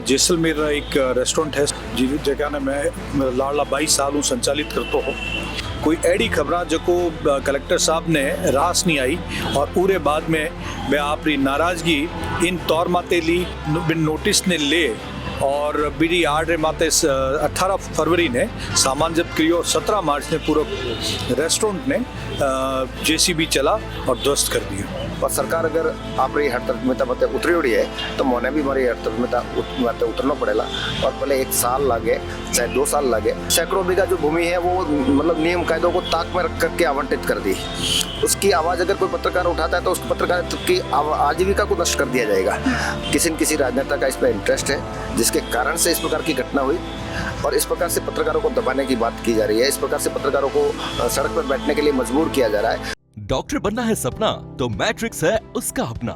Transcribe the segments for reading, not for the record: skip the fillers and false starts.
जैसलमेर एक रेस्टोरेंट है जिस जगह ने मैं लाडला 22 साल हूँ संचालित करता हूँ। कोई अड़ी खबर जो कलेक्टर साहब ने रास नहीं आई और पूरे बाद में मैं आपकी नाराज़गी इन तौर माते ली बिन नोटिस ने ले और बीडी आर्डर माते 18 फरवरी ने सामान जब्त करियो और 17 मार्च ने पूरा रेस्टोरेंट ने जेसीबी चला और ध्वस्त कर दिया। और सरकार अगर आप रही हड़ताल मत उतरी उड़ी है तो मोने भी हमारी हड़ताल उतरना पड़ेगा और भले 1 साल लगे चाहे 2 साल लगे। सैकड़ों बीघा जो भूमि है वो मतलब नियम कायदों को ताक में रख करके आवंटित कर दी। उसकी आवाज़ अगर कोई पत्रकार उठाता है तो उस पत्रकार की आजीविका को नष्ट कर दिया जाएगा। किसी न किसी राजनेता का इस पर इंटरेस्ट है जिसके कारण से इस प्रकार की घटना हुई और इस प्रकार से पत्रकारों को दबाने की बात की जा रही है। इस प्रकार से पत्रकारों को सड़क पर बैठने के लिए मजबूर किया जा रहा है। डॉक्टर बनना है सपना तो मैट्रिक्स है उसका अपना।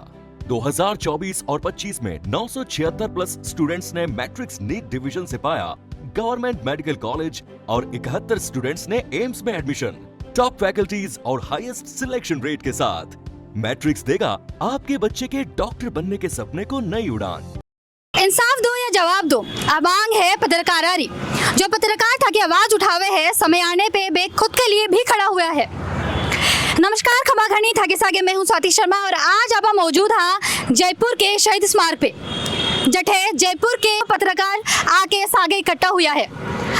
2024 और 25 में 976 प्लस स्टूडेंट्स ने मैट्रिक्स नीट डिवीजन से पाया गवर्नमेंट मेडिकल कॉलेज और 71 स्टूडेंट्स ने एम्स में एडमिशन। टॉप फैकल्टीज और हाईएस्ट सिलेक्शन रेट के साथ मैट्रिक्स देगा आपके बच्चे के डॉक्टर बनने के सपने को नई उड़ान। इंसाफ दो या जवाब दो, अब मांग है पत्रकारारी। जो पत्रकार था कि आवाज उठावे है, समय आने पे बे खुद के लिए भी खड़ा हुआ है। नमस्कार, खमा घनी था के सागे मैं हूं स्वाति शर्मा और आज आप मौजूद हाँ जयपुर के शहीद स्मारक पे जठे जयपुर के पत्रकार आके सागे इकट्ठा हुआ है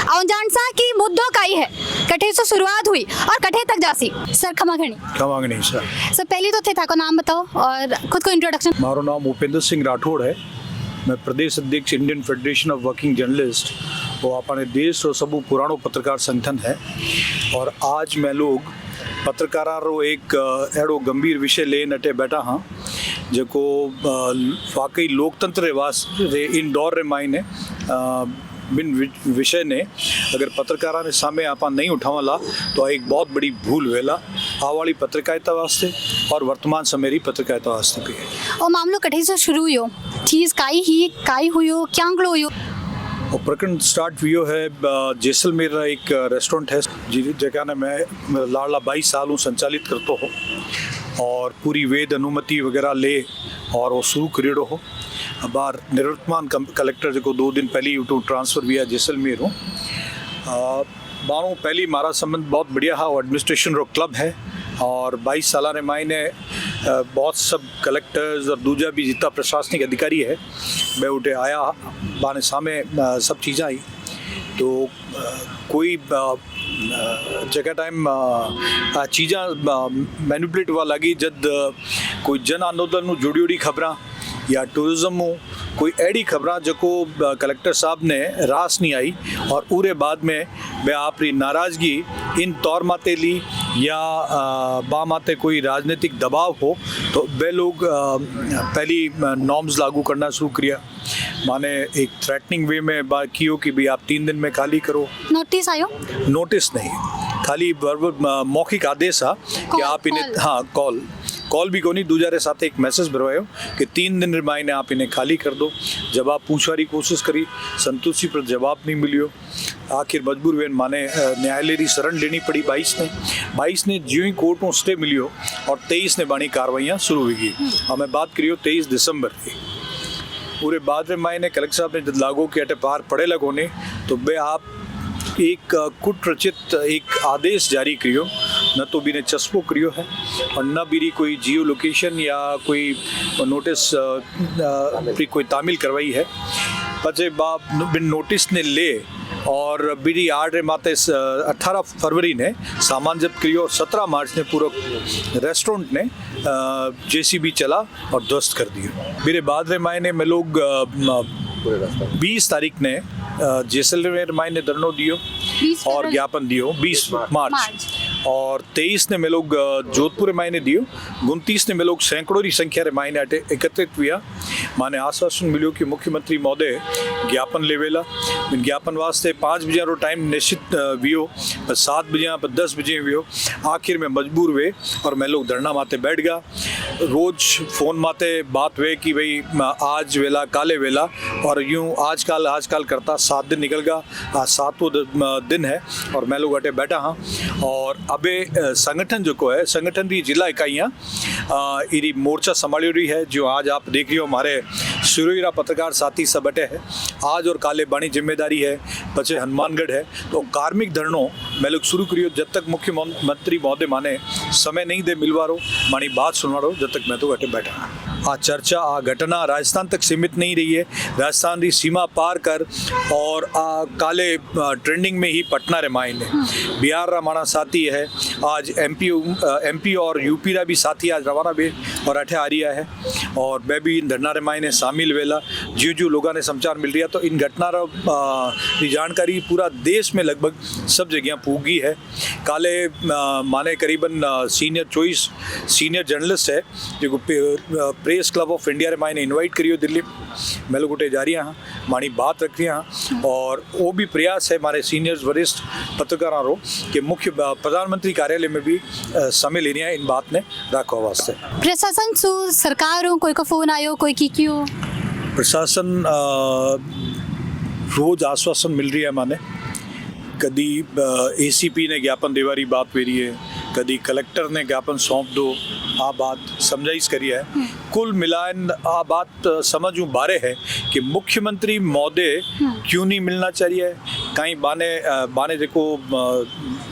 और जानसा की मुद्दों का ही है कठे से शुरुआत हुई और कठे तक जासी। सर खमा घनी सर पहले तो थे था को नाम बताओ और खुद को इंट्रोडक्शन। मारो नाम उपेंद्र सिंह राठौड़ है। मैं प्रदेश अध्यक्ष Indian federation of working journalist वो अपने देश और सबू पुरानो पत्रकार संगठन है और आज मैं लोग पत्रकारों एक एड़ो गंभीर विषय ले नटे बैठा हाँ जो वाकई लोकतंत्र रे इन दौर रे मायने बिन विषय ने अगर पत्रकारा ने सामने आपा नहीं उठावला तो एक बहुत बड़ी भूल वेला आवाली पत्रकारिता वास्ते और वर्तमान समय री पत्रकारिता वास्ते भी है। और मामलो कठे से शुरू हुयो चीज काई हुयो क्या हुयो और प्रकरण स्टार्ट हुई है जैसलमेर एक रेस्टोरेंट है जिस जगह ने मैं लाडला 22 साल हूँ संचालित करता हूँ और पूरी वेद अनुमति वगैरह ले और वो शुरू करियो हो। बार निवर्तमान कलेक्टर जो 2 दिन पहले यूट्यूब ट्रांसफ़र हुआ जैसलमेर हूँ। बारों पहली मारा संबंध बहुत बढ़िया है। एडमिनिस्ट्रेशन रो क्लब है और 22 साल ने मायने बहुत सब कलेक्टर्स और दूजा भी जितना प्रशासनिक अधिकारी है मैं उठे आया बाने सामने सब चीज़ें आई तो कोई जगह टाइम चीज़ें मैनिपुलेट हुआ लगी जब कोई जन आंदोलन जुड़ी खबर या टूरिज्म कोई एड़ी खबर जो कलेक्टर साहब ने रास नहीं आई और पूरे बाद में मैं आपकी नाराज़गी इन तौर माते ली या बा माते कोई राजनीतिक दबाव हो तो वे लोग पहली नॉर्म्स लागू करना शुरू किया। माने एक थ्रेटनिंग वे में बात की हो कि भाई आप 3 दिन में खाली करो। नोटिस आयो? नोटिस नहीं, खाली मौखिक आदेश आ कि आप इन्हें हाँ कॉल भी कोनी दूसरे साथ एक मैसेज भरवायो कि 3 दिन रिमाइंड आप इन्हें खाली कर दो। जवाब पूछने की कोशिश करी, संतुष्टि पर जवाब नहीं मिलियो। आखिर मजबूर वे माने न्यायालय की शरण लेनी पड़ी 22 ने ज्यों ही कोर्ट में स्टे मिलियो और 23 ने बाणी कार्रवाइयाँ शुरू हुई। हमें बात करियो 23 दिसंबर की पूरे बाद में मायने कलेक्टर साहब ने जब लागू किया पार पड़े लगोने तो बे आप एक कुटरचित एक आदेश जारी करियो न तो भी ने चस्पो करियो है और न भी कोई जियो लोकेशन या कोई नोटिस कोई तामील करवाई है। पचे बाप बिन नोटिस ने ले और बीडी आर्डर माते 18 फरवरी ने सामान जब्त करियो और 17 मार्च ने पूरा रेस्टोरेंट ने जेसीबी चला और ध्वस्त कर दिया। मेरे बाद में मायने में लोग 20 तारीख ने जैसलमेर मायने धरनो दियो और ज्ञापन दियो 20 मार्च और 23 ने में लोग जोधपुर मायने दियो 29 ने में लोग सैकड़ों की संख्या रे मायने एकत्रित हुआ। माने आश्वासन मिलो कि मुख्यमंत्री महोदय ज्ञापन लेवेला ज्ञापन वास्ते 5 बजे रो टाइम निश्चित वियो पर 7 बजे पर 10 बजे वियो। आखिर में मजबूर हुए और मैं लोग धरना माते बैठ गया। रोज फोन माते बात हुए कि भाई आज वेला काले वेला और यूं आजकल करता 7 दिन निकल गया, आज 7वां दिन है और मैं लोग अटे बैठा हाँ। और अबे संगठन जो को है संगठन की जिला इकाइयाँ इरी मोर्चा संभाली रही है जो आज आप देख रही हो हमारे सुरीरा पत्रकार साथी सब बटे है आज और काले बाणी जिम्मेदारी है बचे हनुमानगढ़ है तो कार्मिक धरणों मैं लोग शुरू करियो जब तक मुख्यमंत्री महोदय माने समय नहीं दे मिलवारो मानी बात सुनवारो जब तक मैं तो घटे बैठा आ चर्चा आ घटना राजस्थान तक सीमित नहीं रही है राजस्थान की सीमा पार कर और आ काले ट्रेंडिंग में ही पटना रे मायने बिहार रा माना साथी है आज एमपी और यूपी रा भी साथी आज रवाना भी और अठे आ रिया है और मैं भी इन धरना रे मायने शामिल वेला जो लोगों ने समाचार मिल रहा तो इन घटना की जानकारी पूरा देश में लगभग सब जगह पूगी है काले माने करीबन सीनियर जर्नलिस्ट है जो प्रेस क्लब ऑफ इंडिया रे मायने इनवाइट करियो दिल्ली मैं लोग उठे जा रही हाँ मानी बात रख रही हाँ और वो भी प्रयास है हमारे सीनियर्स वरिष्ठ पत्रकारों कि मुख्य प्रधानमंत्री कार्यालय में भी समय लेनी है इन बात ने रखो वास्ते प्रशासन सु सरकारों कोई का फोन आयो कोई की क्यों प्रशासन रोज आश्वासन मिल रही है माने कदी एसीपी ने ज्ञापन देवारी बात वेरी है कदी कलेक्टर ने ज्ञापन सौंप दो आ बात समझाइश करी है कुल मिलान आ बात समझूं बारे है कि मुख्यमंत्री महोदय क्यों नहीं मिलना चाहिए कहीं बाने जो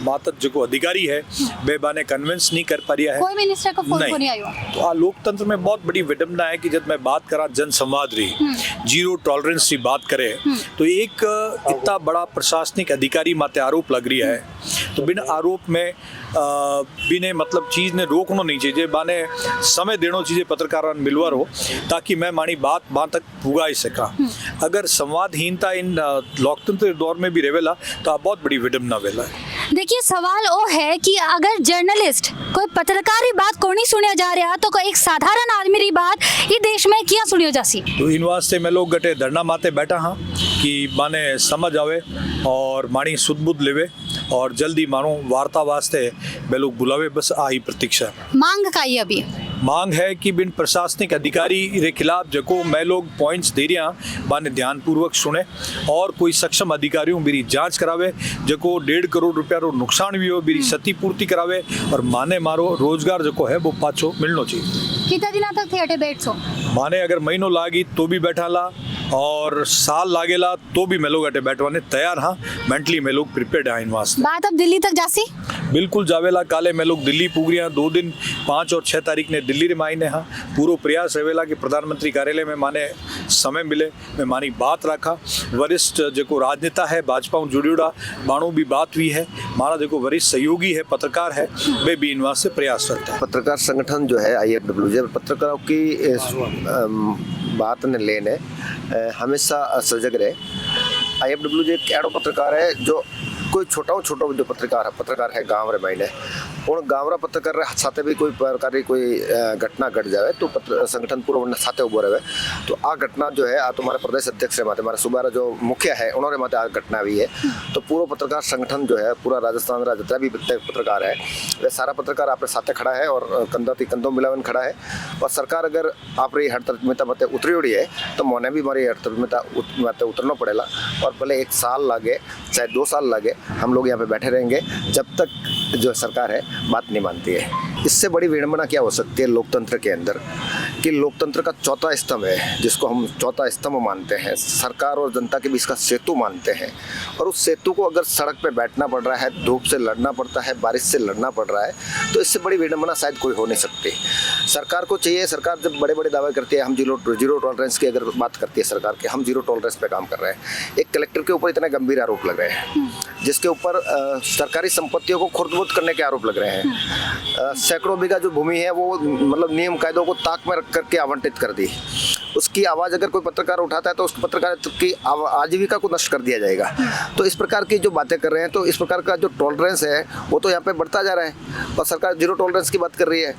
बात जो अधिकारी है वे बाने कन्विंस नहीं कर पा रहा है कोई मिनिस्टर का फोन नहीं आयो तो आ लोकतंत्र में बहुत बड़ी विडंबना है कि जब मैं बात करा जन संवाद रही जीरो टॉलरेंस की बात करे तो एक इतना बड़ा प्रशासनिक अधिकारी माते आरोप लग रहा है तो बिना आरोप में बिने मतलब चीज ने रोकना नहीं चाहिए बाने समय देना चाहिए पत्रकार मिलवर हो ताकि मैं मानी बात वहाँ तक पुगा ही सका अगर संवादहीनता इन लोकतंत्र दौर में भी रेवेला तो आप बहुत बड़ी विडंबना वेला है देखिए सवाल वो है कि अगर जर्नलिस्ट कोई पत्रकार की बात को नहीं सुनिया जा रहा तो कोई एक साधारण आदमी की बात ये देश में क्या सुनियो जासी तो इन वास्ते मैं लोग गटे धरना माते बैठा हाँ कि माने समझ आवे और मानी सुध बुध लेवे और जल्दी मानो वार्ता वास्ते मैं लोग बुलावे बस आई प्रतीक्षा मांग का ही अभी मांग है कि बिन प्रशासनिक अधिकारी के खिलाफ जो मैं लोग पॉइंट्स दे रहा माने ध्यानपूर्वक सुने और कोई सक्षम अधिकारियों मेरी जांच करावे जो 1.5 करोड़ रुपया रो नुकसान भी हो मेरी क्षतिपूर्ति करावे और माने मारो रोजगार जो है वो पाछो मिलना चाहिए कितना दिन तक थिएटर बैठो माने अगर महीनों लागी तो भी बैठा ला और साल लागेला तो भी मैं लोग अटे बैठवाने तैयार हाँ मेंटली मैं लोग प्रिपेयर्ड हैं इन वास्ते बात अब दिल्ली तक जासी बिल्कुल जावेला काले मैं लोग दिल्ली पूग रहा 2 दिन 5 और 6 तारीख ने दिल्ली रे मायने हाँ पूरा प्रयास रहेला कि प्रधानमंत्री कार्यालय में माने समय मिले मैं मानी बात रखा वरिष्ठ जो राजनेता है भाजपा जुड़ियोड़ा बाणु भी बात हुई है मारा जो वरिष्ठ सहयोगी है पत्रकार है वे भी इन वास्ते प्रयास करता है पत्रकार संगठन जो है IFWJ पत्रकारों की बात ने लेने हमेशा सजग रहे IFWJ एक ऐडो पत्रकार है जो कोई छोटा जो पत्रकार है गाँव रे मायने उन गाँव पत्रकार साथे भी कोई प्रकार की कोई घटना घट जाए तो संगठन पूरा साथे उभो रहे तो आ घटना जो है आ तुम्हारे प्रदेश अध्यक्ष रे माते हमारे सुबारा जो मुखिया है उन्होंने माते आ घटना हुई है तो पूरा पत्रकार संगठन जो है पूरा राजस्थान रा जितना भी पत्रकार है वे सारा पत्रकार अपने साथे खड़ा है और कंधा थी कंधों मिलावन खड़ा है और सरकार अगर आप रही हड़ताल मत उतरी उड़ी है तो मोने भी हमारी हड़ताल मत उतरना पड़ेगा और भले 1 साल लगे चाहे 2 साल लगे हम लोग यहाँ पे बैठे रहेंगे जब तक जो सरकार है बात नहीं मानती है। इससे बड़ी विडंबना क्या हो सकती है लोकतंत्र के अंदर कि लोकतंत्र का चौथा स्तंभ है जिसको हम चौथा स्तंभ मानते हैं सरकार और जनता के बीच का सेतु मानते हैं और उस सेतु को अगर सड़क पे बैठना पड़ रहा है धूप से लड़ना पड़ता है बारिश से लड़ना पड़ रहा है तो इससे बड़ी विडंबना शायद कोई हो नहीं सकती। सरकार को चाहिए सरकार जब बड़े बड़े दावे करती है हम जीरो टॉलरेंस की अगर बात करती है सरकार के हम जीरो टॉलरेंस पे काम कर रहे हैं एक कलेक्टर के ऊपर इतने गंभीर आरोप लग रहे हैं जिसके ऊपर सरकारी संपत्तियों को खुर्द-बुर्द करने के आरोप लग रहे हैं सैकड़ों बीघा जो भूमि है वो मतलब नियम कायदों को ताक में रख करके आवंटित कर दी उसकी आवाज़ अगर कोई पत्रकार उठाता है तो उस पत्रकार की आजीविका को नष्ट कर दिया जाएगा। तो इस प्रकार की जो बातें कर रहे हैं तो इस प्रकार का जो टॉलरेंस है वो तो यहाँ पे बढ़ता जा रहा है और सरकार जीरो टॉलरेंस की बात कर रही है।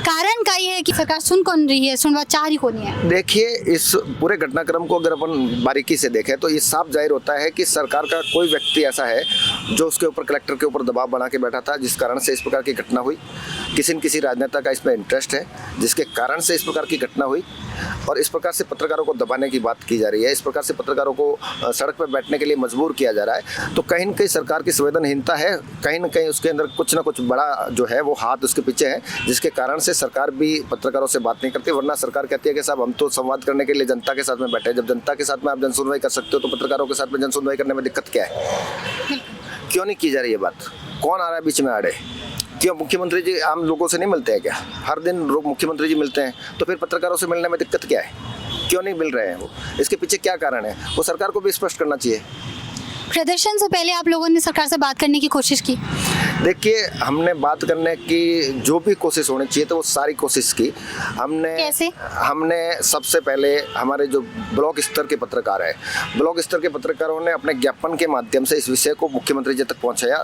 कारण का ये है कि सरकार सुन कौन रही है सुनवा चाह रही कौन है। देखिए इस पूरे घटनाक्रम को अगर अपन बारीकी से देखें तो ये साफ जाहिर होता है कि सरकार का कोई व्यक्ति ऐसा है जो उसके ऊपर कलेक्टर के ऊपर दबाव बना के बैठा था जिस कारण से इस प्रकार की घटना हुई किसी न किसी राजनेता का इसमें इंटरेस्ट है, जिसके कारण से इस प्रकार की घटना हुई और इस प्रकार से पत्रकारों को दबाने की बात की जा रही है, इस प्रकार से पत्रकारों को सड़क पर बैठने के लिए मजबूर किया जा रहा है। तो कहीं न कहीं सरकार की संवेदनहीनता है, कहीं न कहीं उसके अंदर कुछ ना कुछ बड़ा जो है वो हाथ उसके पीछे है, जिसके कारण से सरकार भी पत्रकारों से बात नहीं करती। वरना सरकार कहती है कि साहब हम तो संवाद करने के लिए जनता के साथ में बैठे हैं। जब जनता के साथ में आप जनसुनवाई कर सकते हो तो पत्रकारों के साथ में जनसुनवाई करने में दिक्कत क्या है? क्यों नहीं की जा रही है बात? कौन आ रहा है बीच में आड़े? क्यों मुख्यमंत्री जी आम लोगों से नहीं मिलते हैं क्या? हर दिन लोग मुख्यमंत्री जी मिलते हैं, तो फिर पत्रकारों से मिलने में दिक्कत क्या है? क्यों नहीं मिल रहे हैं वो? इसके पीछे क्या कारण है? वो सरकार को भी स्पष्ट करना चाहिए। प्रदर्शन से पहले आप लोगों ने सरकार से बात करने की कोशिश की? देखिए, हमने बात करने की जो भी कोशिश होनी चाहिए तो वो सारी कोशिश की हमने। कैसे? हमने सबसे पहले हमारे जो ब्लॉक स्तर के पत्रकार है, ब्लॉक स्तर के पत्रकारों ने अपने ज्ञापन के माध्यम से इस विषय को मुख्यमंत्री जी तक पहुंचाया,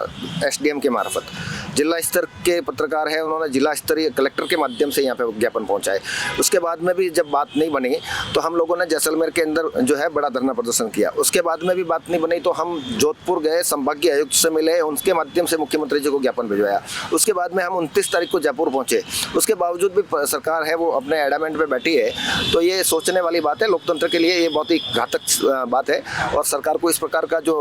एसडीएम के मार्फत। जिला स्तर के पत्रकार है, उन्होंने जिला स्तरीय कलेक्टर के माध्यम से यहाँ पे ज्ञापन पहुंचाए। उसके बाद में भी जब बात नहीं बनी तो हम लोगों ने जैसलमेर के अंदर जो है बड़ा धरना प्रदर्शन किया। उसके बाद में भी बात नहीं बनी तो हम जोधपुर गए, संभागीय आयुक्त से मिले, उनके माध्यम से मुख्यमंत्री जी को ज्ञापन भिजवाया। उसके बाद में हम 29 तारीख को जयपुर पहुंचे। उसके बावजूद भी सरकार है वो अपने एडामेंट पे बैठी है। तो ये सोचने वाली बात है, लोकतंत्र के लिए ये बहुत ही घातक बात है और सरकार को इस प्रकार का जो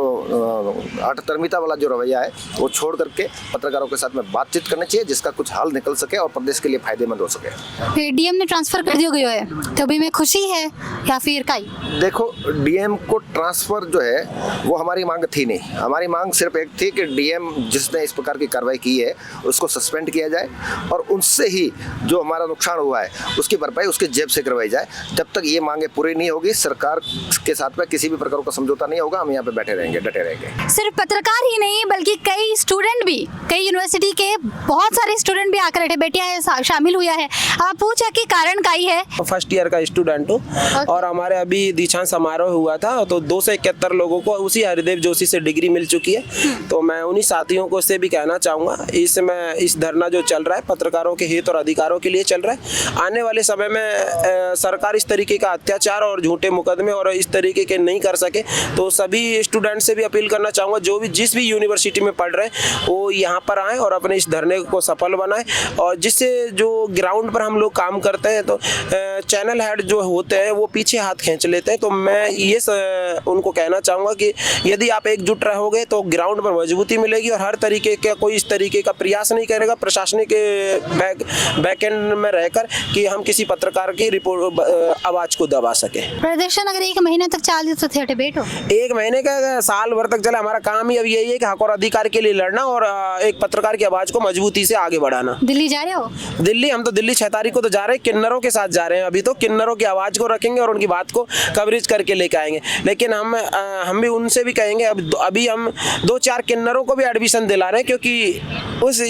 अटतरमिता वाला जो रवैया है वो छोड़ करके पत्रकारों के साथ में बातचीत करनी चाहिए, जिसका कुछ हल निकल सके और प्रदेश के लिए फायदेमंद हो सके। डीएम ने ट्रांसफर कर दिया गया है, तो अभी में खुशी है या फिर काई? देखो, डीएम को ट्रांसफर जो है वो हमारी मांग थी नहीं। हमारी मांग सिर्फ एक थी कि डीएम जिसने इस प्रकार की कार्रवाई की है उसको सस्पेंड किया जाए और उनसे ही जो हमारा नुकसान हुआ है उसकी भरपाई उसके जेब से करवाई जाए। जब तक ये मांगे पूरी नहीं होगी, सरकार के साथ में किसी भी प्रकार का समझौता नहीं होगा। हम यहाँ पे बैठे रहेंगे, डटे रहेंगे। सिर्फ पत्रकार ही नहीं बल्कि कई स्टूडेंट भी, कई यूनिवर्सिटी के बहुत सारे स्टूडेंट भी आकर बैठे बेटियां शामिल हुआ है। आप पूछा कि कारण काई है? फर्स्ट ईयर का स्टूडेंट हूँ और हमारे अभी दीक्षांत समारोह हुआ था तो 271 लोगों को उसी हरिदेव जोशी से डिग्री मिल चुकी है। तो मैं उन्हीं साथियों को से भी कहना चाहूँगा, इस धरना जो चल रहा है पत्रकारों के हित और अधिकारों के लिए चल रहा है। आने वाले समय में सरकार इस तरीके का अत्याचार और झूठे मुकदमे और इस तरीके के नहीं कर सके तो सभी स्टूडेंट से भी अपील करना चाहूँगा, जो भी जिस भी यूनिवर्सिटी में पढ़ रहे हैं वो यहाँ पर आएँ और अपने इस धरने को सफल बनाएं। और जिससे जो ग्राउंड पर हम लोग काम करते हैं तो चैनल हेड जो होते हैं वो पीछे हाथ खींच लेते हैं। तो मैं ये उनको कहना चाहूँगा कि यदि आप एकजुट रहोगे तो ग्राउंड पर मजबूती मिलेगी और हर तरीके का कोई इस तरीके का प्रयास नहीं करेगा प्रशासनिक के बैकएंड में रहकर कि हम किसी पत्रकार की रिपोर्ट आवाज को दबा सके। प्रदर्शन अगर 1 महीने तक चल तो थे डिबेट हो 1 महीने का साल भर तक चले, हमारा काम ही अब यही है कि हक और अधिकार के लिए लड़ना और एक पत्रकार की आवाज को मजबूती से आगे बढ़ाना। दिल्ली जा रहे हो? दिल्ली, हम तो दिल्ली 6 तारीख को तो जा रहे हैं, किन्नरों के साथ जा रहे हैं। अभी तो किन्नरों की आवाज को रखेंगे और उनकी बात को कवरेज करके लेके आएंगे। लेकिन हम भी उनसे भी कहेंगे, अभी हम 2-4 किन्नरों को भी एडमिशन दिला रहे हैं, क्योंकि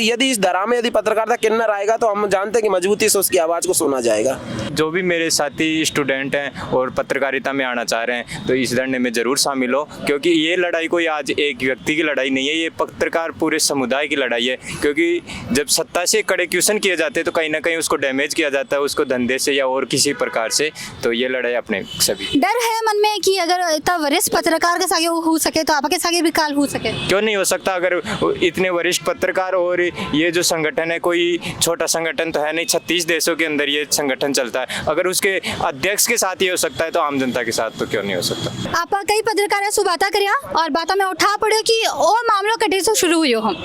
यदि इस धरा में यदि पत्रकारिता किन्नर आएगा तो हम जानते हैं कि मजबूती से उसकी आवाज को सुना जाएगा। जो भी मेरे साथी स्टूडेंट हैं और पत्रकारिता में आना चाह रहे हैं तो इस धरने में जरूर शामिल हो, क्योंकि ये लड़ाई कोई आज एक व्यक्ति की लड़ाई नहीं है, ये पत्रकार पूरे समुदाय की लड़ाई है। क्योंकि जब सत्ता से कड़े क्वेश्चन किए जाते हैं तो कहीं ना कहीं उसको डैमेज किया जाता है, उसको धंधे से या और किसी प्रकार से। तो ये लड़ाई अपने सभी। डर है मन में कि अगर इतना वरिष्ठ पत्रकार के सागे हो सके तो आपके सागे भी काल हो सके? क्यों नहीं हो सकता? अगर इतने वरिष्ठ पत्रकार और ये जो संगठन है कोई छोटा संगठन तो है नहीं, 36 देशों के अंदर ये संगठन चलता है। अगर उसके अध्यक्ष के साथ ये हो सकता है तो आम जनता के साथ तो क्यों नहीं हो सकता? आप कई पत्रकार से बात करिया और बातों में उठा पड़े कि और मामलों कटे से शुरू हुई हम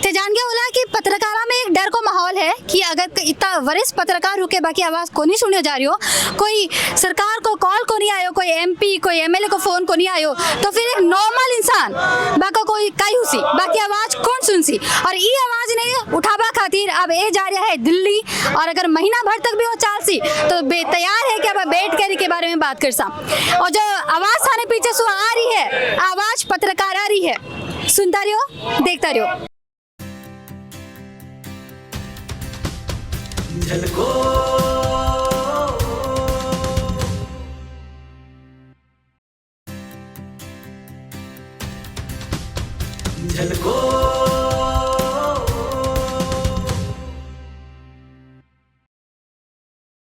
ते जान गया होला कि पत्रकारा में एक डर को माहौल है कि अगर इतना वरिष्ठ पत्रकार होके बाकी आवाज को नहीं सुने जा रही हो, कोई सरकार को कॉल को नहीं आयो, कोई एमपी कोई एमएलए को फोन को नहीं आयो, तो फिर एक नॉर्मल इंसान बाका कोई काई हुसी बाकी आवाज कौन सुनसी? और ये आवाज नहीं उठाबा खातिर अब ए जा रहा है दिल्ली और अगर महीना भर तक भी हो चालसी तो तैयार है कि अब बैठ कर के बारे में बात कर सा। और जो आवाज थाने पीछे से आ रही है, आवाज पत्रकार आ रही है, सुनता रहो, देखता रहो। झलको